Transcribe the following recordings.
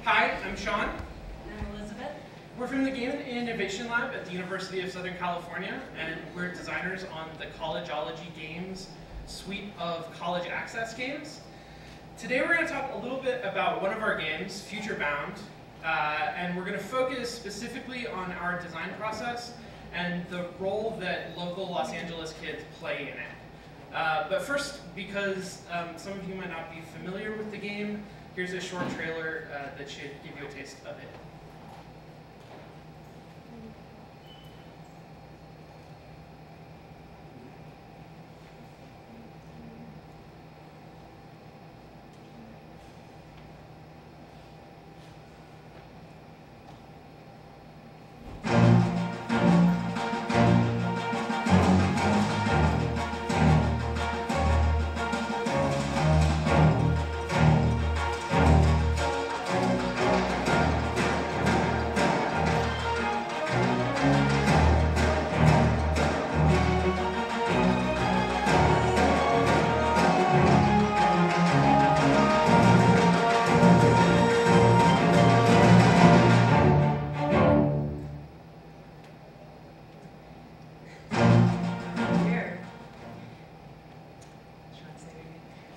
Hi, I'm Sean. And I'm Elizabeth. We're from the Game and Innovation Lab at the University of Southern California, and we're designers on the Collegeology Games suite of college access games. Today we're going to talk a little bit about one of our games, Futurebound, and we're going to focus specifically on our design process and the role that local Los Angeles kids play in it. But first, because some of you might not be familiar with the game, here's a short trailer that should give you a taste of it.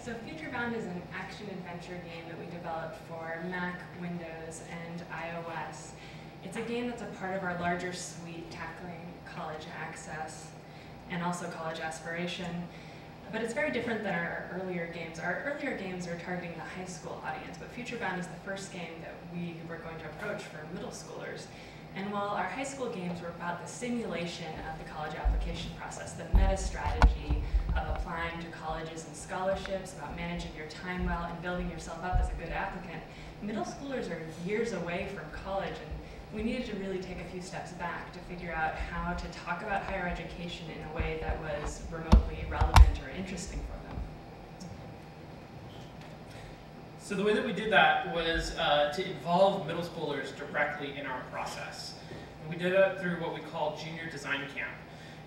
So Futurebound is an action-adventure game that we developed for Mac, Windows, and iOS. It's a game that's a part of our larger suite tackling college access and also college aspiration. But it's very different than our earlier games. Our earlier games are targeting the high school audience, but Futurebound is the first game that we were going to approach for middle schoolers. And while our high school games were about the simulation of the college application process, the meta strategy of applying to colleges and scholarships, about managing your time well and building yourself up as a good applicant, middle schoolers are years away from college, and we needed to really take a few steps back to figure out how to talk about higher education in a way that was remotely relevant or interesting for them. So the way that we did that was to involve middle schoolers directly in our process. And we did that through what we call Junior Design Camp,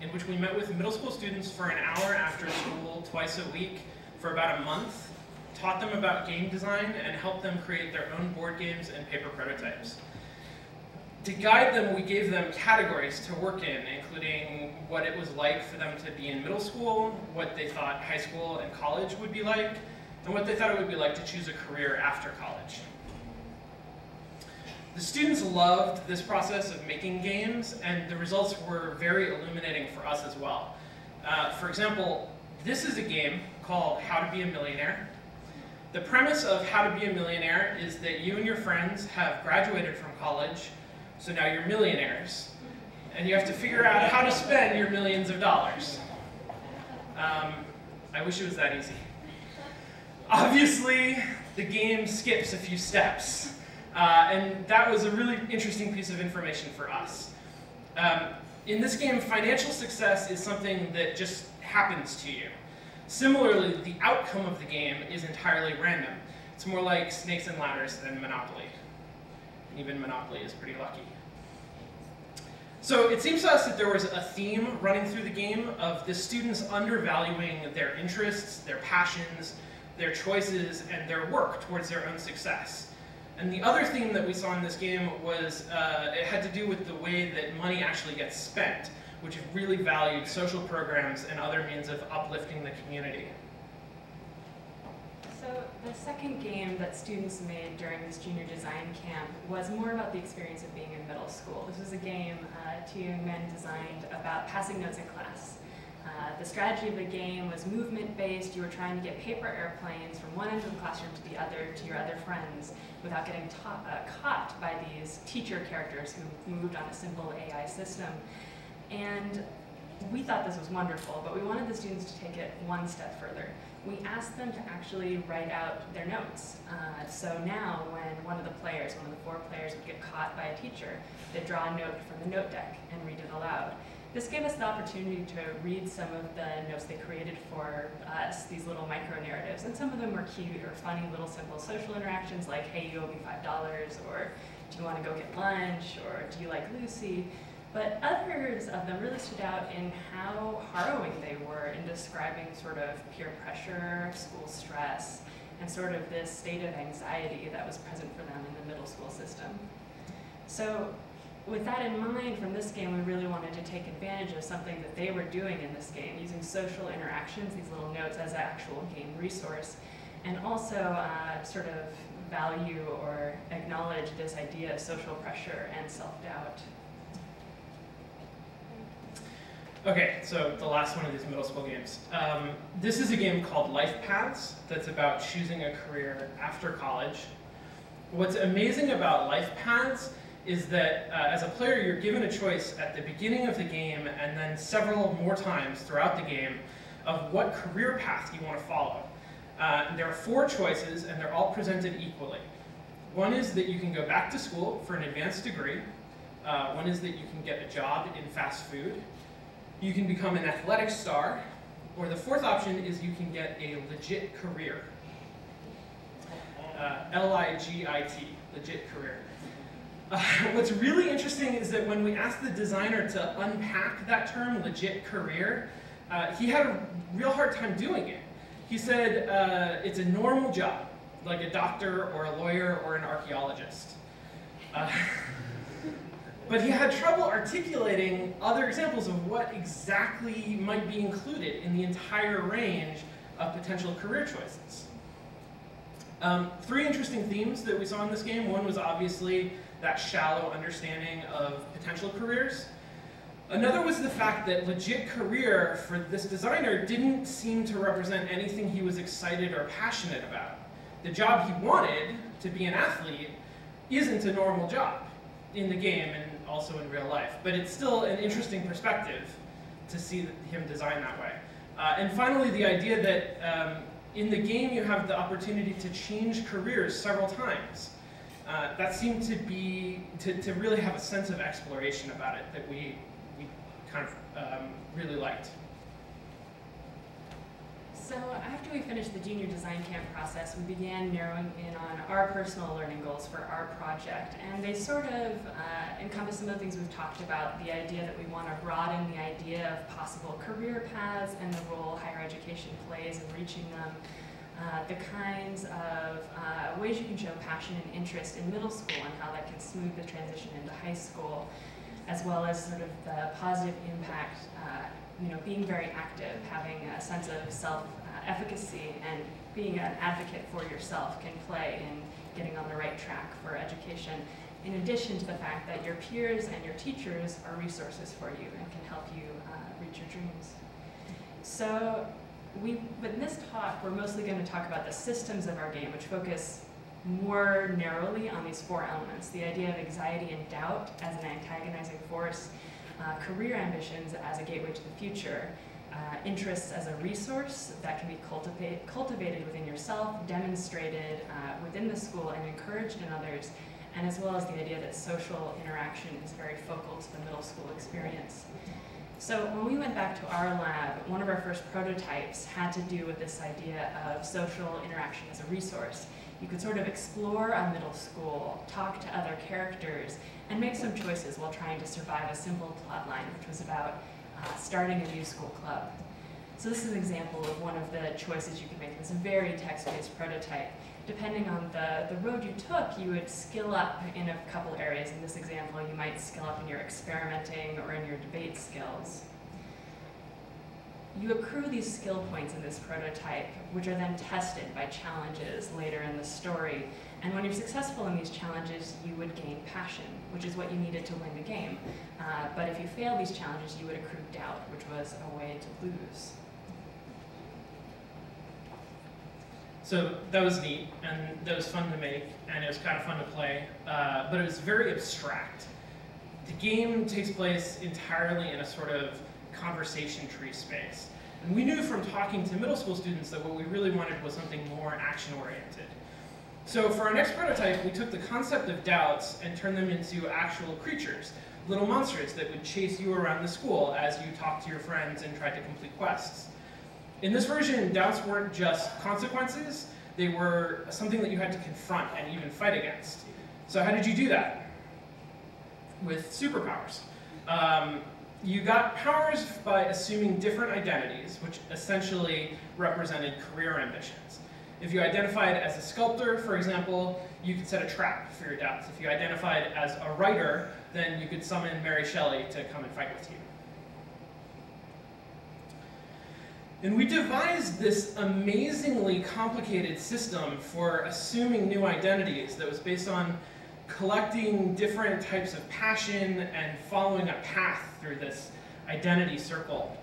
in which we met with middle school students for an hour after school twice a week for about a month, taught them about game design, and helped them create their own board games and paper prototypes. To guide them, we gave them categories to work in, including what it was like for them to be in middle school, what they thought high school and college would be like, and what they thought it would be like to choose a career after college. The students loved this process of making games, and the results were very illuminating for us as well. For example, this is a game called How to Be a Millionaire. The premise of How to Be a Millionaire is that you and your friends have graduated from college, so now you're millionaires, and you have to figure out how to spend your millions of dollars. I wish it was that easy. Obviously, the game skips a few steps, and that was a really interesting piece of information for us. In this game, financial success is something that just happens to you. Similarly, the outcome of the game is entirely random. It's more like snakes and ladders than Monopoly. And even Monopoly is pretty lucky. So it seems to us that there was a theme running through the game of the students undervaluing their interests, their passions, their choices, and their work towards their own success. And the other theme that we saw in this game was, it had to do with the way that money actually gets spent, which really valued social programs and other means of uplifting the community. So the second game that students made during this junior design camp was more about the experience of being in middle school. This was a game two young men designed about passing notes in class. The strategy of the game was movement-based. You were trying to get paper airplanes from one end of the classroom to the other, to your other friends, without getting caught by these teacher characters who moved on a simple AI system. And we thought this was wonderful, but we wanted the students to take it one step further. We asked them to actually write out their notes. So now when one of the four players would get caught by a teacher, they'd draw a note from the note deck and read it aloud. This gave us the opportunity to read some of the notes they created for us, these little micro-narratives, and some of them were cute or funny little simple social interactions like, hey, you owe me $5, or do you want to go get lunch, or do you like Lucy? But others of them really stood out in how harrowing they were in describing sort of peer pressure, school stress, and sort of this state of anxiety that was present for them in the middle middle school system. So with that in mind, from this game, we really wanted to take advantage of something that they were doing in this game, using social interactions, these little notes, as an actual game resource, and also sort of value or acknowledge this idea of social pressure and self-doubt. Okay, so the last one of these middle school games. This is a game called Life Paths that's about choosing a career after college. What's amazing about Life Paths is that as a player, you're given a choice at the beginning of the game and then several more times throughout the game of what career path you want to follow. There are 4 choices, and they're all presented equally. One is that you can go back to school for an advanced degree. One is that you can get a job in fast food. You can become an athletic star. Or the 4th option is you can get a legit career. L-I-G-I-T, legit career. What's really interesting is that when we asked the designer to unpack that term, legit career, he had a real hard time doing it. He said it's a normal job, like a doctor or a lawyer or an archaeologist. But he had trouble articulating other examples of what exactly might be included in the entire range of potential career choices. 3 interesting themes that we saw in this game. One was obviously that shallow understanding of potential careers. Another was the fact that legit career for this designer didn't seem to represent anything he was excited or passionate about. The job he wanted, to be an athlete, isn't a normal job in the game and also in real life, but it's still an interesting perspective to see him design that way. And finally, the idea that in the game you have the opportunity to change careers several times. That seemed to be, to really have a sense of exploration about it that we kind of really liked. So after we finished the junior design camp process, we began narrowing in on our personal learning goals for our project. And they sort of encompass some of the things we've talked about, the idea that we want to broaden the idea of possible career paths and the role higher education plays in reaching them, the kinds of ways you can show passion and interest in middle school and how that can smooth the transition into high school, as well as sort of the positive impact, being very active, having a sense of self-efficacy, and being an advocate for yourself can play in getting on the right track for education, in addition to the fact that your peers and your teachers are resources for you and can help you reach your dreams. So in this talk, we're mostly going to talk about the systems of our game, which focus more narrowly on these 4 elements: the idea of anxiety and doubt as an antagonizing force, career ambitions as a gateway to the future, interests as a resource that can be cultivated within yourself, demonstrated within the school, and encouraged in others, and as well as the idea that social interaction is very focal to the middle school experience. So when we went back to our lab, one of our first prototypes had to do with this idea of social interaction as a resource. You could sort of explore a middle school, talk to other characters, and make some choices while trying to survive a simple plot line, which was about starting a new school club. So this is an example of one of the choices you could make. It's a very text-based prototype. Depending on the road you took, you would skill up in a couple areas. In this example, you might skill up in your experimenting or in your debate skills. You accrue these skill points in this prototype, which are then tested by challenges later in the story. And when you're successful in these challenges, you would gain passion, which is what you needed to win the game. But if you fail these challenges, you would accrue doubt, which was a way to lose. So that was neat, and that was fun to make, and it was kind of fun to play, but it was very abstract. The game takes place entirely in a sort of conversation tree space. And we knew from talking to middle school students that what we really wanted was something more action-oriented. So for our next prototype, we took the concept of doubts and turned them into actual creatures, little monsters that would chase you around the school as you talked to your friends and tried to complete quests. In this version, doubts weren't just consequences, they were something that you had to confront and even fight against. So how did you do that? With superpowers. You got powers by assuming different identities, which essentially represented career ambitions. If you identified as a sculptor, for example, you could set a trap for your doubts. If you identified as a writer, then you could summon Mary Shelley to come and fight with you. And we devised this amazingly complicated system for assuming new identities that was based on collecting different types of passion and following a path through this identity circle.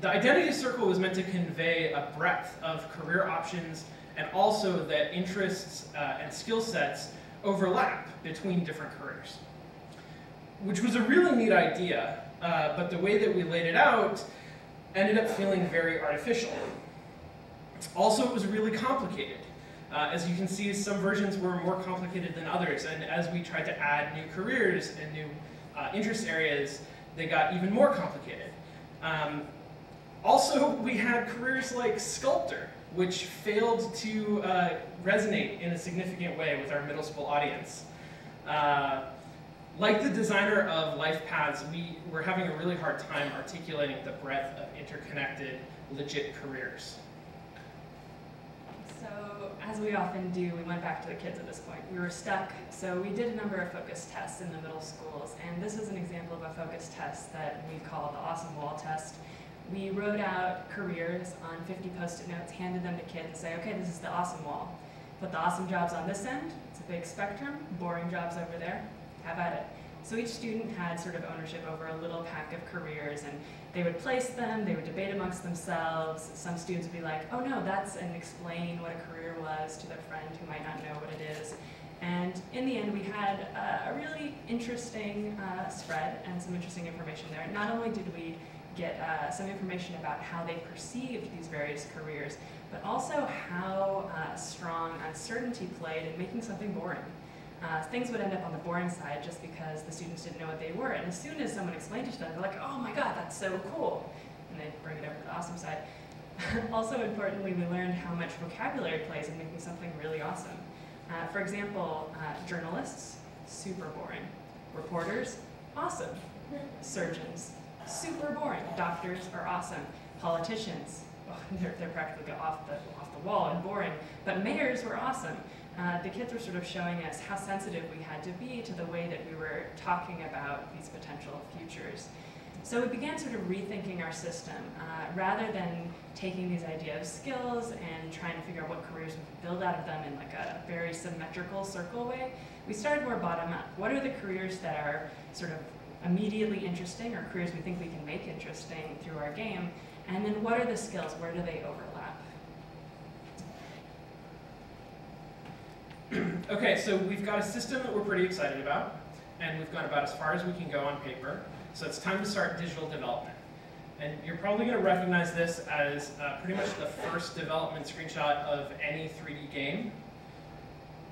The identity circle was meant to convey a breadth of career options and also that interests and skill sets overlap between different careers, which was a really neat idea, but the way that we laid it out ended up feeling very artificial. Also, it was really complicated. As you can see, some versions were more complicated than others, and as we tried to add new careers and new interest areas, they got even more complicated. Also, we had careers like sculptor, which failed to resonate in a significant way with our middle school audience. Like the designer of life paths, we were having a really hard time articulating the breadth of interconnected, legit careers. So, as we often do, we went back to the kids at this point. We were stuck, so we did a number of focus tests in the middle schools, and this is an example of a focus test that we call the Awesome Wall Test. We wrote out careers on 50 Post-it notes, handed them to kids, and say, okay, this is the awesome wall. Put the awesome jobs on this end, it's a big spectrum, boring jobs over there, have at it. So each student had sort of ownership over a little pack of careers, and they would place them, they would debate amongst themselves. Some students would be like, oh no, that's, and explain what a career was to their friend who might not know what it is. And in the end, we had a really interesting spread and some interesting information there. Not only did we get some information about how they perceived these various careers, but also how strong uncertainty played in making something boring. Things would end up on the boring side just because the students didn't know what they were, and as soon as someone explained it to them, they're like, oh my god, that's so cool, and they'd bring it over to the awesome side. Also importantly, we learned how much vocabulary plays in making something really awesome. For example, journalists, super boring. Reporters, awesome. Surgeons, super boring. Doctors are awesome. Politicians, oh, they're practically off the wall and boring. But mayors were awesome. The kids were sort of showing us how sensitive we had to be to the way that we were talking about these potential futures. So we began sort of rethinking our system. Rather than taking these idea of skills and trying to figure out what careers we could build out of them in like a very symmetrical circle way, we started more bottom up. What are the careers that are sort of immediately interesting, or careers we think we can make interesting through our game? And then what are the skills? Where do they overlap? Okay, so we've got a system that we're pretty excited about, and we've gone about as far as we can go on paper. So it's time to start digital development. And you're probably going to recognize this as pretty much the first development screenshot of any 3D game.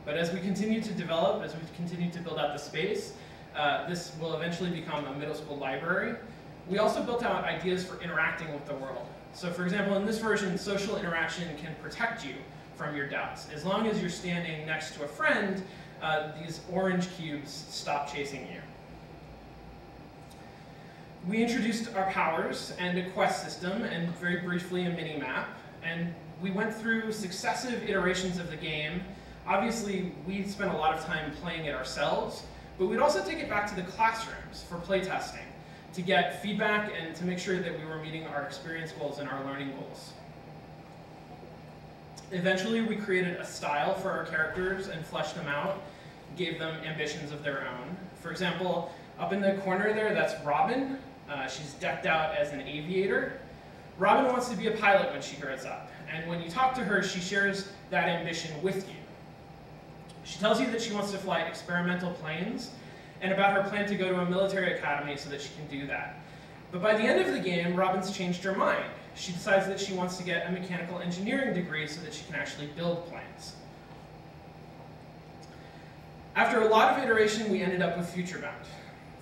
But as we continue to develop, as we continue to build out the space, this will eventually become a middle school library. We also built out ideas for interacting with the world. So for example, in this version, social interaction can protect you from your doubts. As long as you're standing next to a friend, these orange cubes stop chasing you. We introduced our powers and a quest system, and very briefly a mini-map, and we went through successive iterations of the game. Obviously, we spent a lot of time playing it ourselves, but we'd also take it back to the classrooms for playtesting to get feedback and to make sure that we were meeting our experience goals and our learning goals. Eventually, we created a style for our characters and fleshed them out, gave them ambitions of their own. For example, up in the corner there, that's Robin. She's decked out as an aviator. Robin wants to be a pilot when she grows up, and when you talk to her, she shares that ambition with you. She tells you that she wants to fly experimental planes, and about her plan to go to a military academy so that she can do that. But by the end of the game, Robin's changed her mind. She decides that she wants to get a mechanical engineering degree so that she can actually build planes. After a lot of iteration, we ended up with Futurebound.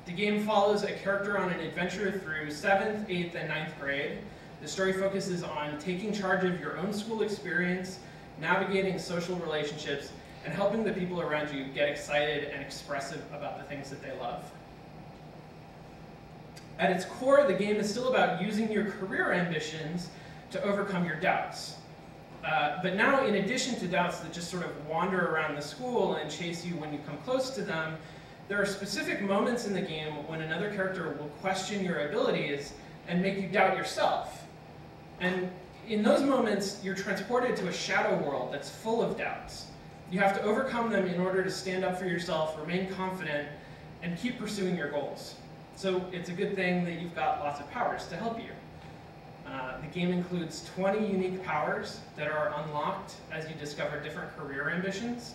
The game follows a character on an adventure through 7th, 8th, and 9th grade. The story focuses on taking charge of your own school experience, navigating social relationships, and helping the people around you get excited and expressive about the things that they love. At its core, the game is still about using your career ambitions to overcome your doubts. But now, in addition to doubts that just sort of wander around the school and chase you when you come close to them, there are specific moments in the game when another character will question your abilities and make you doubt yourself. And in those moments, you're transported to a shadow world that's full of doubts. You have to overcome them in order to stand up for yourself, remain confident, and keep pursuing your goals. So it's a good thing that you've got lots of powers to help you. The game includes 20 unique powers that are unlocked as you discover different career ambitions.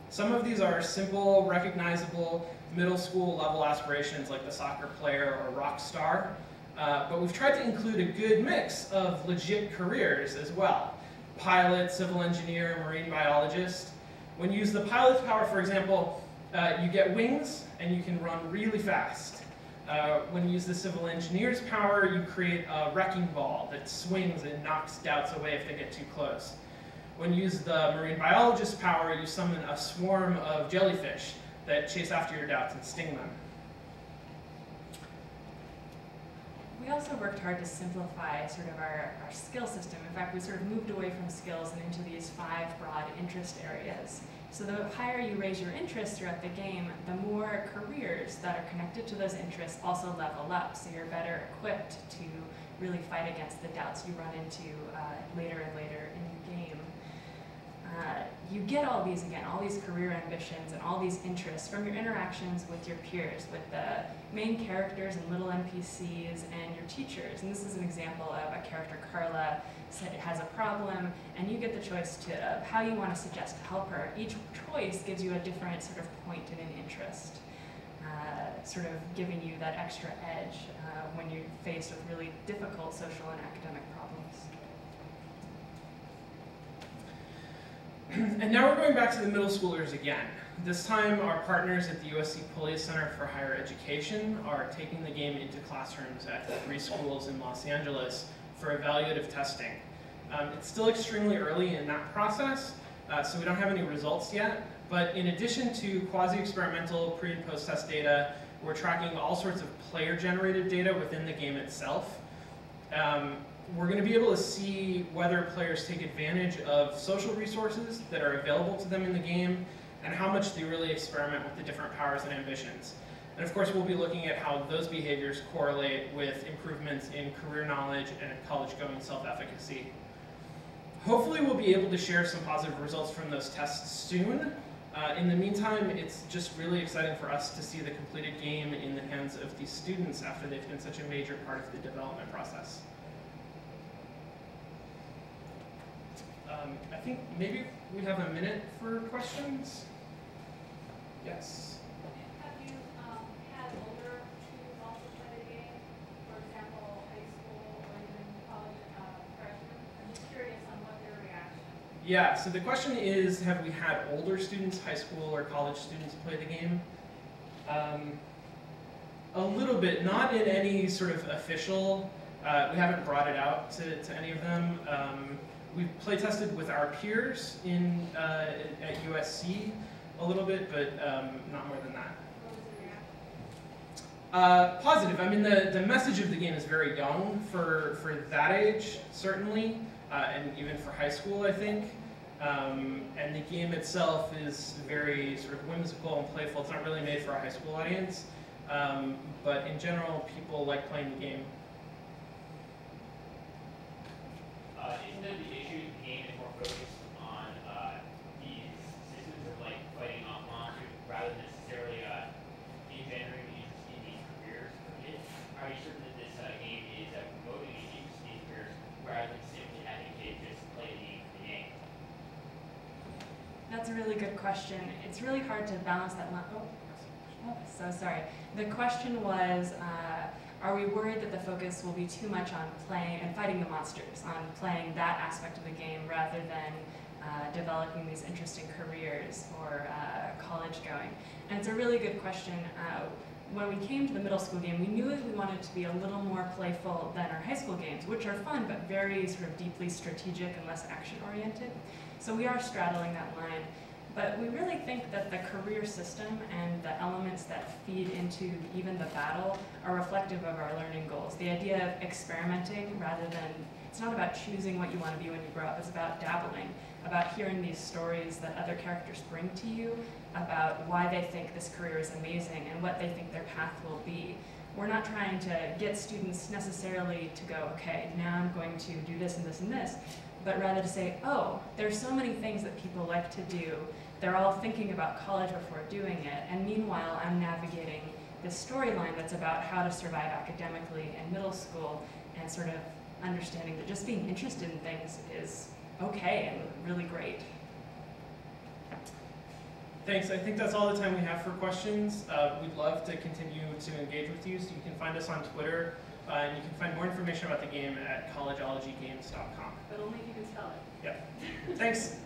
Some of these are simple, recognizable, middle school level aspirations like the soccer player or rock star. But we've tried to include a good mix of legit careers as well. Pilot, civil engineer, marine biologist. When you use the pilot's power, for example, you get wings and you can run really fast. When you use the civil engineer's power, you create a wrecking ball that swings and knocks doubts away if they get too close. When you use the marine biologist's power, you summon a swarm of jellyfish that chase after your doubts and sting them. We also worked hard to simplify sort of our skill system. In fact, we sort of moved away from skills and into these 5 broad interest areas. So the higher you raise your interest throughout the game, the more careers that are connected to those interests also level up. So you're better equipped to really fight against the doubts you run into later and later in the game. You get all these, again, all these career ambitions and all these interests from your interactions with your peers, with the main characters and little NPCs and your teachers. And this is an example of a character, Carla, has a problem, and you get the choice of how you want to suggest to help her. Each choice gives you a different sort of point in an interest, sort of giving you that extra edge when you're faced with really difficult social and academic problems. And now we're going back to the middle schoolers again. This time, our partners at the USC Pulley Center for Higher Education are taking the game into classrooms at 3 schools in Los Angeles for evaluative testing. It's still extremely early in that process, so we don't have any results yet. But in addition to quasi-experimental pre- and post-test data, we're tracking all sorts of player-generated data within the game itself. We're going to be able to see whether players take advantage of social resources that are available to them in the game and how much they really experiment with the different powers and ambitions. And of course, we'll be looking at how those behaviors correlate with improvements in career knowledge and college-going self-efficacy. Hopefully, we'll be able to share some positive results from those tests soon. In the meantime, it's just really exciting for us to see the completed game in the hands of these students after they've been such a major part of the development process. I think maybe we have a minute for questions. Yes? Have you had older students also play the game? For example, high school or even college freshmen? I'm just curious on what their reaction. Yeah, so the question is, have we had older students, high school or college students play the game? A little bit, not in any sort of official, we haven't brought it out to any of them. We've play tested with our peers at USC a little bit, but not more than that. What was the reaction? Positive. I mean, the message of the game is very young for that age, certainly, and even for high school, I think. And the game itself is very sort of whimsical and playful. It's not really made for a high school audience, but in general, people like playing the game. Isn't the issue the game is more focused on these systems of like fighting off monsters rather than necessarily engendering interest in these careers for kids? Are you certain that this game is promoting interest in these careers rather than simply having kids just play the game? That's a really good question. It's really hard to balance that line. Oh, so sorry. The question was, are we worried that the focus will be too much on playing and fighting the monsters, on playing that aspect of the game rather than developing these interesting careers or college going? And it's a really good question. When we came to the middle school game, we knew that we wanted to be a little more playful than our high school games, which are fun but very sort of deeply strategic and less action-oriented. So we are straddling that line. But we really think that the career system and the elements that feed into even the battle are reflective of our learning goals. The idea of experimenting rather than It's not about choosing what you want to be when you grow up. It's about dabbling, about hearing these stories that other characters bring to you, about why they think this career is amazing and what they think their path will be. We're not trying to get students necessarily to go, okay, now I'm going to do this and this and this, but rather to say, oh, there's so many things that people like to do. They're all thinking about college before doing it, and meanwhile I'm navigating this storyline that's about how to survive academically in middle school, and sort of understanding that just being interested in things is okay and really great. Thanks. I think that's all the time we have for questions. We'd love to continue to engage with you, so you can find us on Twitter, and you can find more information about the game at collegeologygames.com. But only if you can spell it. Yep. Thanks.